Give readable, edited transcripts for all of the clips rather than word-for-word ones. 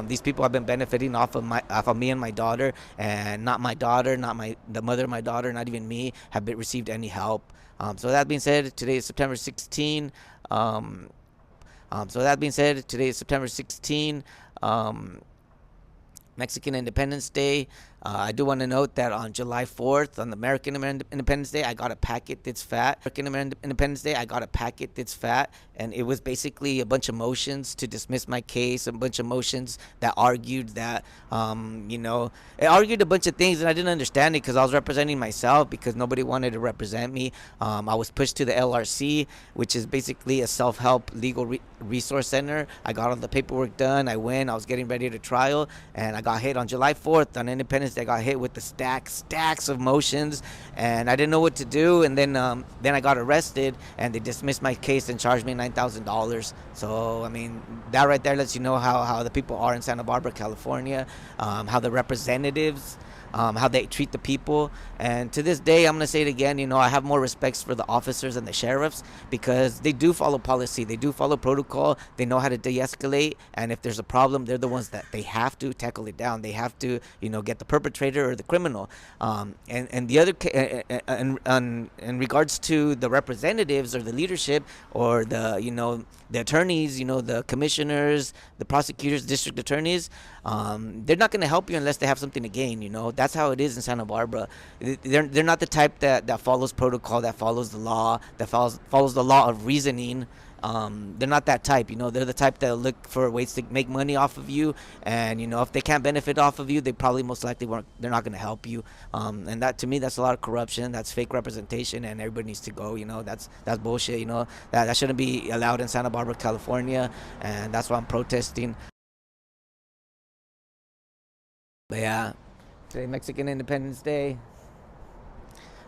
These people have been benefiting off of me and my daughter, and not my daughter, not the mother of my daughter, not even me received any help. So that being said, today is September 16. Um, so that being said, today is September 16. Um, Mexican Independence Day. I do want to note that on July 4th, on the American Independence Day, I got a packet that's fat. American Independence Day, I got a packet that's fat, and it was basically a bunch of motions to dismiss my case, a bunch of motions that argued that, it argued a bunch of things, and I didn't understand it because I was representing myself because nobody wanted to represent me. I was pushed to the LRC, which is basically a self-help legal resource center. I got all the paperwork done. I went. I was getting ready to trial, and I got hit on July 4th on Independence Day. I got hit with the stacks of motions, and I didn't know what to do. And then I got arrested, and they dismissed my case and charged me $9,000. So I mean, that right there lets you know how the people are in Santa Barbara, California, how the representatives. How they treat the people. And to this day, I'm going to say it again, I have more respects for the officers and the sheriffs because they do follow policy. They do follow protocol. They know how to de-escalate. And if there's a problem, they're the ones that they have to tackle it down. They have to, get the perpetrator or the criminal. And the other, in regards to the representatives or the leadership or the attorneys, the commissioners, the prosecutors, district attorneys, they're not going to help you unless they have something to gain. That's how it is in Santa Barbara. They're not the type that follows protocol, that follows the law, that follows the law of reasoning. They're not that type. They're the type that look for ways to make money off of you, and if they can't benefit off of you, they probably most likely won't. They're not going to help you. And that, to me, that's a lot of corruption. That's fake representation, and everybody needs to go. That's bullshit. That shouldn't be allowed in Santa Barbara, California, and that's why I'm protesting. But yeah, today Mexican Independence Day.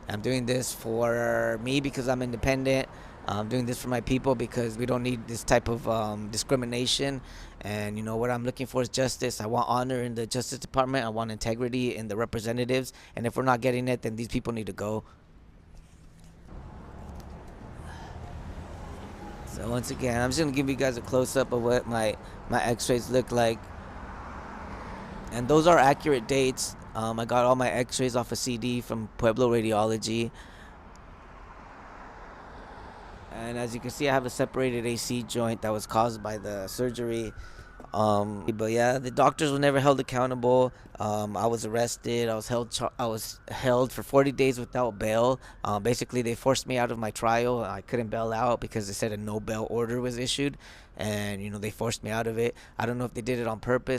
I'm doing this for me because I'm independent. I'm doing this for my people because we don't need this type of discrimination. And what I'm looking for is justice. I want honor in the Justice Department. I want integrity in the representatives. And if we're not getting it, then these people need to go. So once again, I'm just gonna give you guys a close-up of what my X-rays look like. And those are accurate dates. I got all my X-rays off a CD from Pueblo Radiology. And as you can see, I have a separated AC joint that was caused by the surgery. But yeah, the doctors were never held accountable. I was arrested. I was held for 40 days without bail. Basically, they forced me out of my trial. I couldn't bail out because they said a no bail order was issued, and they forced me out of it. I don't know if they did it on purpose.